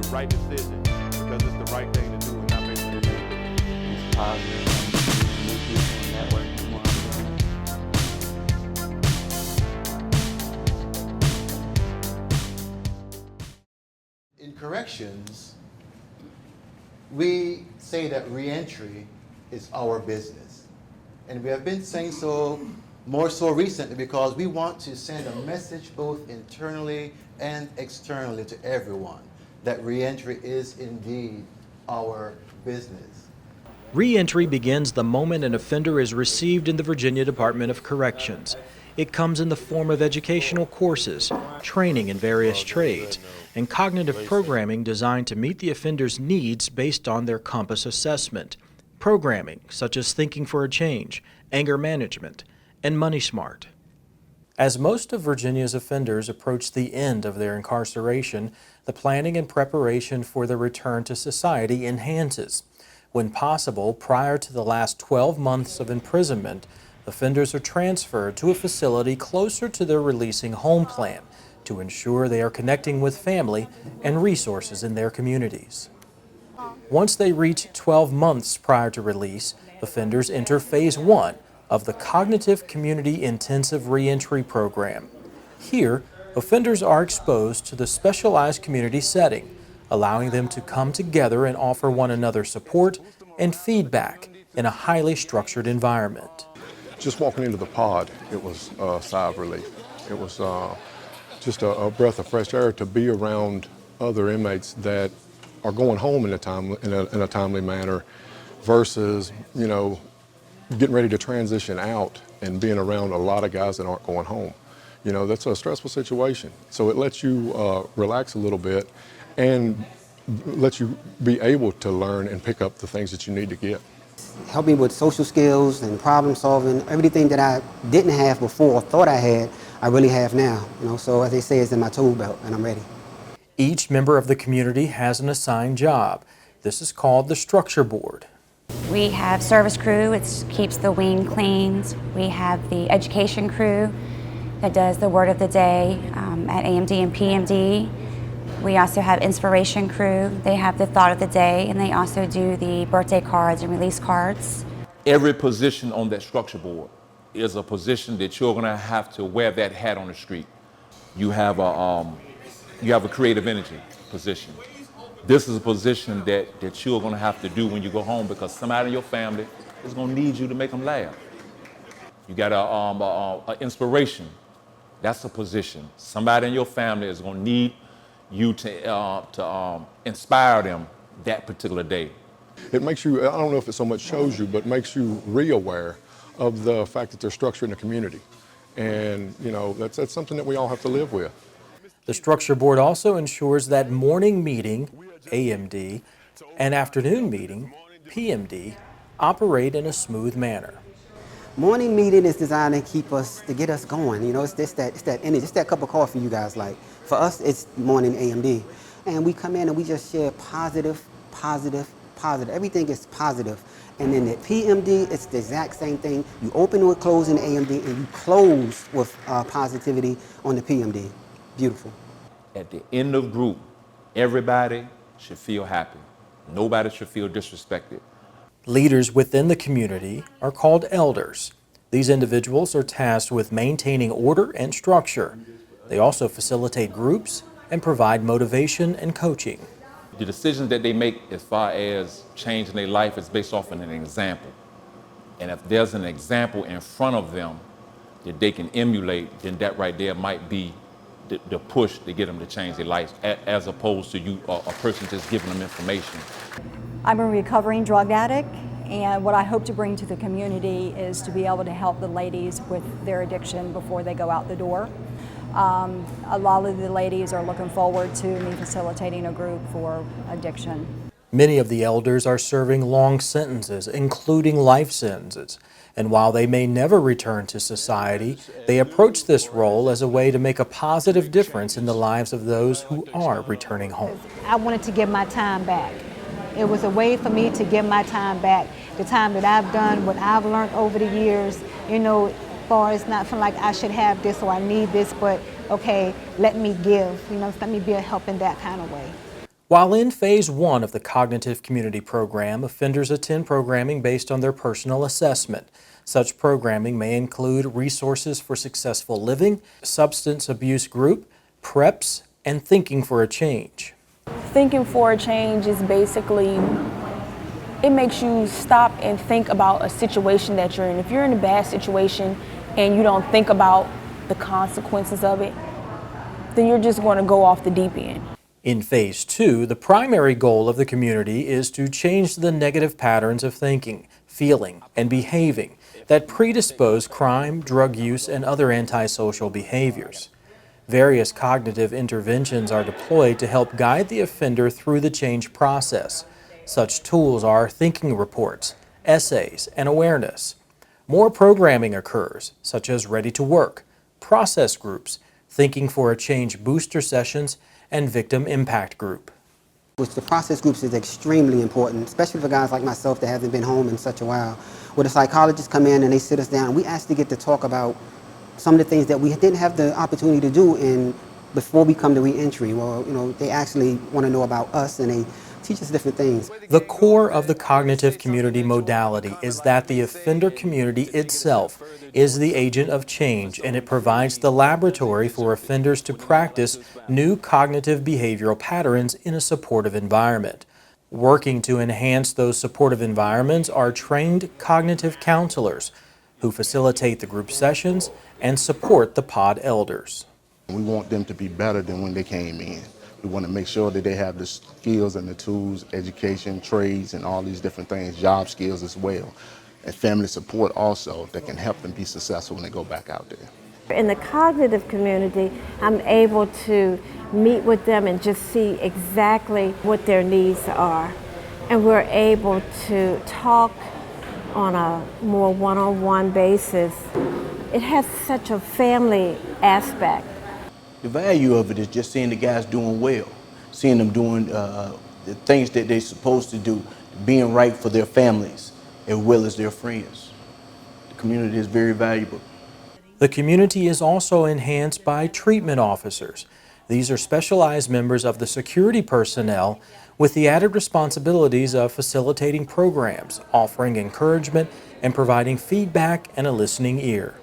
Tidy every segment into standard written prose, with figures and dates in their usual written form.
the right decision because it's the right thing to do and not based on your neighbor. It's positive. New people, networking more. In corrections, we say that reentry is our business. And we have been saying so more so recently because we want to send a message both internally and externally to everyone that reentry is indeed our business. Reentry begins the moment an offender is received in the Virginia Department of Corrections. It comes in the form of educational courses, training in various trades, and cognitive programming designed to meet the offender's needs based on their compass assessment. Programming such as Thinking for a Change, Anger Management, and Money Smart. As most of Virginia's offenders approach the end of their incarceration, the planning and preparation for their return to society enhances. When possible, prior to the last 12 months of imprisonment, offenders are transferred to a facility closer to their releasing home plan to ensure they are connecting with family and resources in their communities. Once they reach 12 months prior to release, offenders enter Phase 1 of the Cognitive Community Intensive Reentry Program. Here, offenders are exposed to the specialized community setting, allowing them to come together and offer one another support and feedback in a highly structured environment. Just walking into the pod, it was a sigh of relief. It was just a breath of fresh air to be around other inmates that are going home in a timely manner versus, you know, getting ready to transition out and being around a lot of guys that aren't going home. You know, that's a stressful situation. So it lets you relax a little bit and lets you be able to learn and pick up the things that you need to get. Help me with social skills and problem solving. Everything that I didn't have before or thought I had, I really have now. You know, so as they say, it's in my tool belt and I'm ready. Each member of the community has an assigned job. This is called the structure board. We have service crew, it keeps the wing cleaned. We have the education crew that does the word of the day at AMD and PMD. We also have inspiration crew. They have the thought of the day, and they also do the birthday cards and release cards. Every position on that structure board is a position that you're gonna have to wear that hat on the street. You have a creative energy position. This is a position that you're gonna have to do when you go home because somebody in your family is gonna need you to make them laugh. You got a inspiration. That's a position. Somebody in your family is gonna need you to inspire them that particular day. It makes you, I don't know if it so much shows you, but makes you re-aware of the fact that there's structure in the community. And, you know, that's something that we all have to live with. The structure board also ensures that morning meeting, AMD, and afternoon meeting, PMD, operate in a smooth manner. Morning meeting is designed to get us going. You know, it's that energy, it's that cup of coffee you guys like. For us, it's morning AMD. And we come in and we just share positive. Everything is positive. And then at PMD, it's the exact same thing. You open with closing AMD and you close with positivity on the PMD. Beautiful. At the end of group, everybody should feel happy. Nobody should feel disrespected. Leaders within the community are called elders. These individuals are tasked with maintaining order and structure. They also facilitate groups and provide motivation and coaching. The decisions that they make as far as changing their life is based off of an example. And if there's an example in front of them that they can emulate, then that right there might be the push to get them to change their life, as opposed to you, a person just giving them information. I'm a recovering drug addict, and what I hope to bring to the community is to be able to help the ladies with their addiction before they go out the door. A lot of the ladies are looking forward to me facilitating a group for addiction. Many of the elders are serving long sentences, including life sentences. And while they may never return to society, they approach this role as a way to make a positive difference in the lives of those who are returning home. I wanted to give my time back. It was a way for me to give my time back, the time that I've done, what I've learned over the years, you know, as far as not feeling like I should have this or I need this, but okay, let me give, you know, let me be a help in that kind of way. While in Phase 1 of the Cognitive Community Program, offenders attend programming based on their personal assessment. Such programming may include resources for successful living, substance abuse group, preps, and thinking for a change. Thinking for a change is basically, it makes you stop and think about a situation that you're in. If you're in a bad situation and you don't think about the consequences of it, then you're just going to go off the deep end. In Phase 2, the primary goal of the community is to change the negative patterns of thinking, feeling, and behaving that predispose crime, drug use, and other antisocial behaviors. Various cognitive interventions are deployed to help guide the offender through the change process. Such tools are thinking reports, essays, and awareness. More programming occurs, such as Ready to Work, process groups, Thinking for a Change booster sessions, and victim impact group. Which the process groups is extremely important, especially for guys like myself that haven't been home in such a while, where the psychologists come in and they sit us down. We actually get to talk about some of the things that we didn't have the opportunity to do before we come to reentry. Well, they actually want to know about us and they teach us different things. The core of the cognitive community modality is that the offender community itself is the agent of change, and it provides the laboratory for offenders to practice new cognitive behavioral patterns in a supportive environment. Working to enhance those supportive environments are trained cognitive counselors who facilitate the group sessions and support the pod elders. We want them to be better than when they came in. We want to make sure that they have the skills and the tools, education, trades, and all these different things, job skills as well, and family support also that can help them be successful when they go back out there. In the cognitive community, I'm able to meet with them and just see exactly what their needs are. And we're able to talk on a more one-on-one basis. It has such a family aspect. The value of it is just seeing the guys doing well, seeing them doing the things that they're supposed to do, being right for their families as well as their friends. The community is very valuable. The community is also enhanced by treatment officers. These are specialized members of the security personnel with the added responsibilities of facilitating programs, offering encouragement, and providing feedback and a listening ear.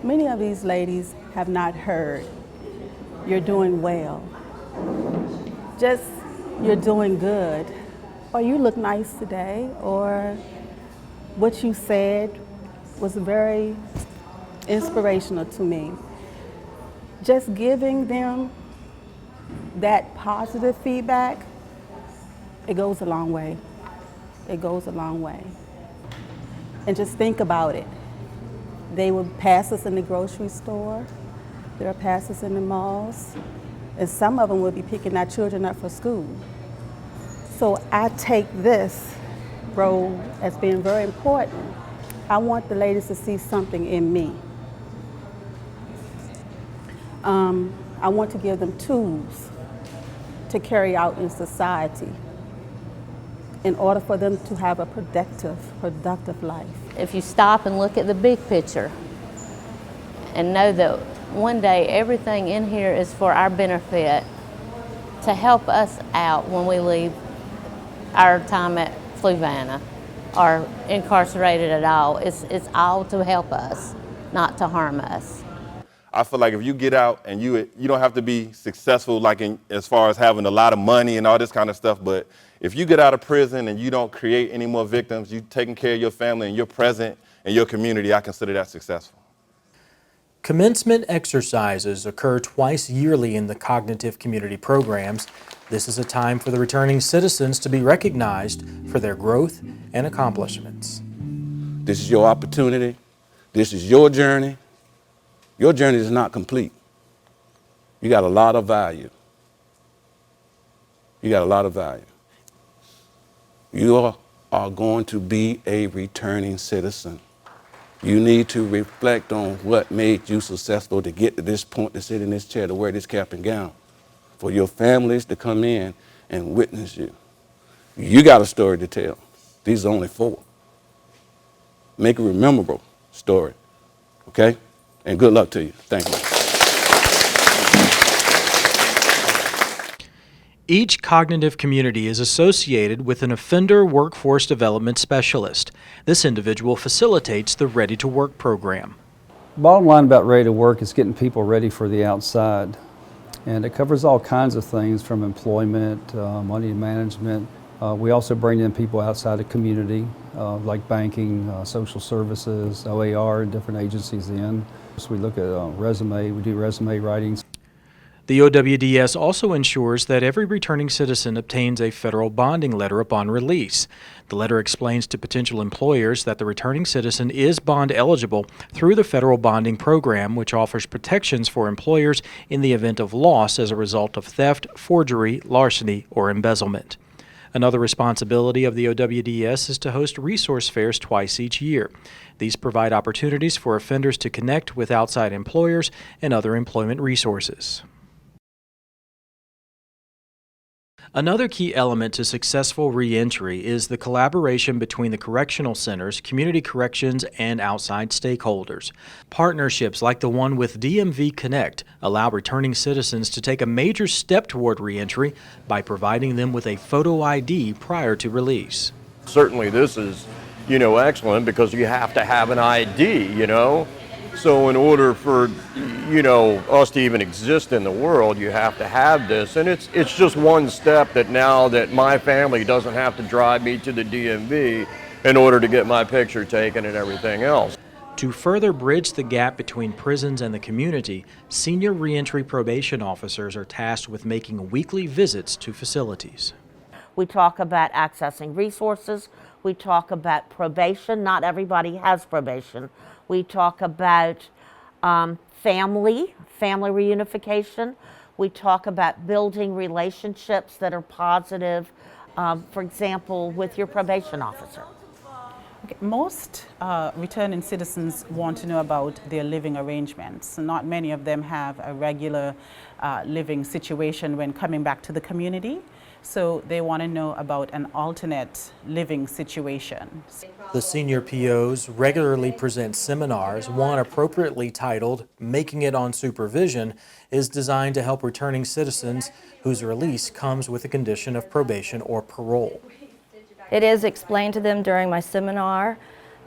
Many of these ladies have not heard, "You're doing well," just "You're doing good," or "You look nice today," or "What you said was very inspirational to me." Just giving them that positive feedback, it goes a long way. It goes a long way. And just think about it. They will pass us in the grocery store, they'll pass us in the malls, and some of them will be picking our children up for school. So I take this role as being very important. I want the ladies to see something in me. I want to give them tools to carry out in society in order for them to have a productive life. If you stop and look at the big picture and know that one day everything in here is for our benefit, to help us out when we leave our time at Fluvanna or incarcerated at all, it's all to help us, not to harm us. I feel like if you get out and you don't have to be successful like as far as having a lot of money and all this kind of stuff, but if you get out of prison and you don't create any more victims, you taking care of your family and you're present in your community, I consider that successful. Commencement exercises occur twice yearly in the cognitive community programs. This is a time for the returning citizens to be recognized for their growth and accomplishments. This is your opportunity. This is your journey. Your journey is not complete. You got a lot of value. You got a lot of value. You are going to be a returning citizen. You need to reflect on what made you successful to get to this point, to sit in this chair, to wear this cap and gown, for your families to come in and witness you. You got a story to tell. These are only 4. Make a memorable story, okay? And good luck to you. Thank you. Each cognitive community is associated with an offender workforce development specialist. This individual facilitates the Ready to Work program. Bottom line about Ready to Work is getting people ready for the outside. And it covers all kinds of things from employment, money management. We also bring in people outside the community, like banking, social services, OAR, and different agencies in. So we look at resume, we do resume writings. The OWDS also ensures that every returning citizen obtains a federal bonding letter upon release. The letter explains to potential employers that the returning citizen is bond eligible through the federal bonding program, which offers protections for employers in the event of loss as a result of theft, forgery, larceny, or embezzlement. Another responsibility of the OWDS is to host resource fairs twice each year. These provide opportunities for offenders to connect with outside employers and other employment resources. Another key element to successful reentry is the collaboration between the correctional centers, community corrections, and outside stakeholders. Partnerships like the one with DMV Connect allow returning citizens to take a major step toward reentry by providing them with a photo ID prior to release. Certainly this is, excellent because you have to have an ID, So in order for, us to even exist in the world, you have to have this. And it's just one step that now that my family doesn't have to drive me to the DMV in order to get my picture taken and everything else. To further bridge the gap between prisons and the community, senior reentry probation officers are tasked with making weekly visits to facilities. We talk about accessing resources. We talk about probation. Not everybody has probation. We talk about family reunification. We talk about building relationships that are positive, for example, with your probation officer. Okay. Most returning citizens want to know about their living arrangements. Not many of them have a regular living situation when coming back to the community. So they want to know about an alternate living situation. The senior POs regularly present seminars. One appropriately titled Making It on Supervision is designed to help returning citizens whose release comes with a condition of probation or parole. It is explained to them during my seminar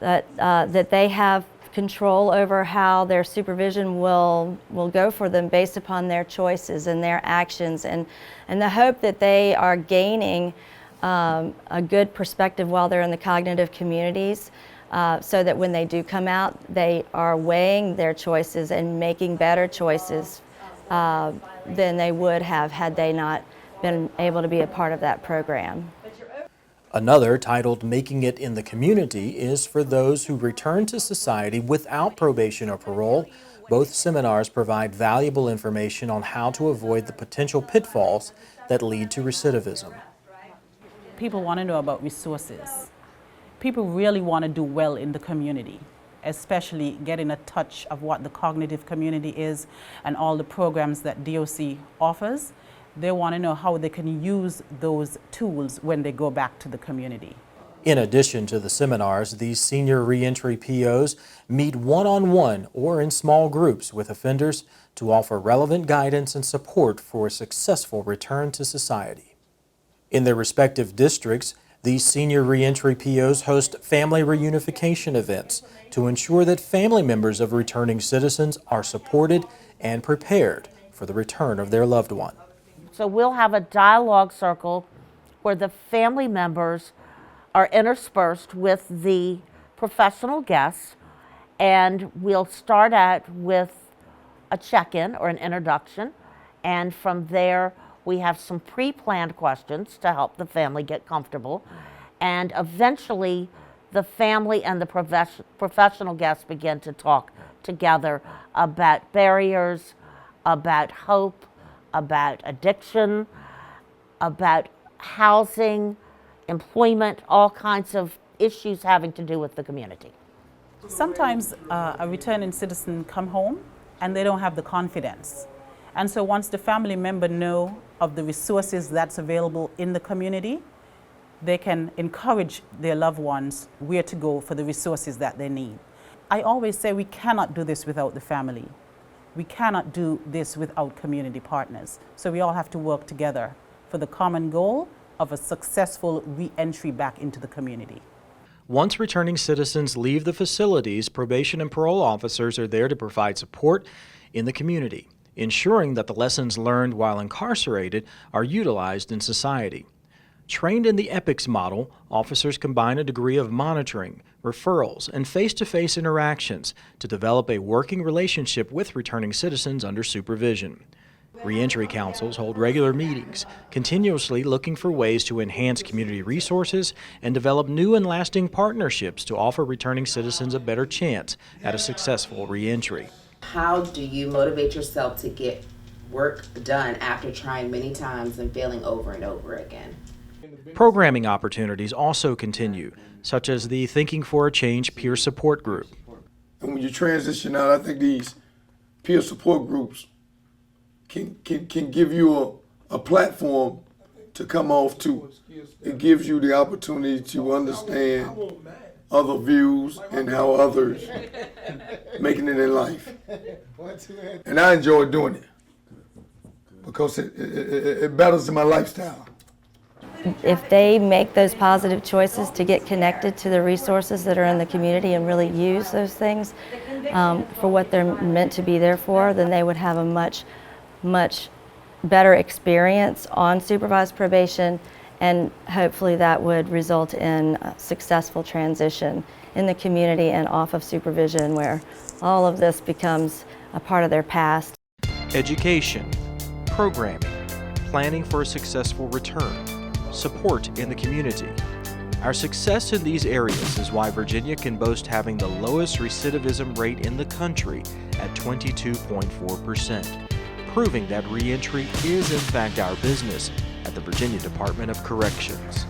that they have control over how their supervision will go for them based upon their choices and their actions, and the hope that they are gaining a good perspective while they're in the cognitive communities, so that when they do come out, they are weighing their choices and making better choices than they would have had they not been able to be a part of that program. Another, titled Making It in the Community, is for those who return to society without probation or parole. Both seminars provide valuable information on how to avoid the potential pitfalls that lead to recidivism. People want to know about resources. People really want to do well in the community, especially getting a touch of what the cognitive community is and all the programs that DOC offers. They want to know how they can use those tools when they go back to the community. In addition to the seminars, these senior reentry POs meet one-on-one or in small groups with offenders to offer relevant guidance and support for a successful return to society. In their respective districts, these senior reentry POs host family reunification events to ensure that family members of returning citizens are supported and prepared for the return of their loved one. So we'll have a dialogue circle where the family members are interspersed with the professional guests, and we'll start out with a check-in or an introduction, and from there we have some pre-planned questions to help the family get comfortable, and eventually the family and the professional guests begin to talk together about barriers, about hope, about addiction, about housing, employment, all kinds of issues having to do with the community. Sometimes a returning citizen come home and they don't have the confidence. And so once the family member know of the resources that's available in the community, they can encourage their loved ones where to go for the resources that they need. I always say we cannot do this without the family. We cannot do this without community partners. So we all have to work together for the common goal of a successful re-entry back into the community. Once returning citizens leave the facilities, probation and parole officers are there to provide support in the community, ensuring that the lessons learned while incarcerated are utilized in society. Trained in the EPICS model, officers combine a degree of monitoring, referrals, and face-to-face interactions to develop a working relationship with returning citizens under supervision. Reentry Councils hold regular meetings, continuously looking for ways to enhance community resources and develop new and lasting partnerships to offer returning citizens a better chance at a successful reentry. How do you motivate yourself to get work done after trying many times and failing over and over again? Programming opportunities also continue, such as the Thinking for a Change peer support group. And when you transition out, I think these peer support groups can give you a platform to come off to. It gives you the opportunity to understand other views and how others making it in life. And I enjoy doing it because it betters my lifestyle. If they make those positive choices to get connected to the resources that are in the community and really use those things for what they're meant to be there for, then they would have a much better experience on supervised probation, and hopefully that would result in a successful transition in the community and off of supervision, where all of this becomes a part of their past. Education, programming, planning for a successful return, support in the community. Our success in these areas is why Virginia can boast having the lowest recidivism rate in the country at 22.4%, proving that reentry is in fact our business at the Virginia Department of Corrections.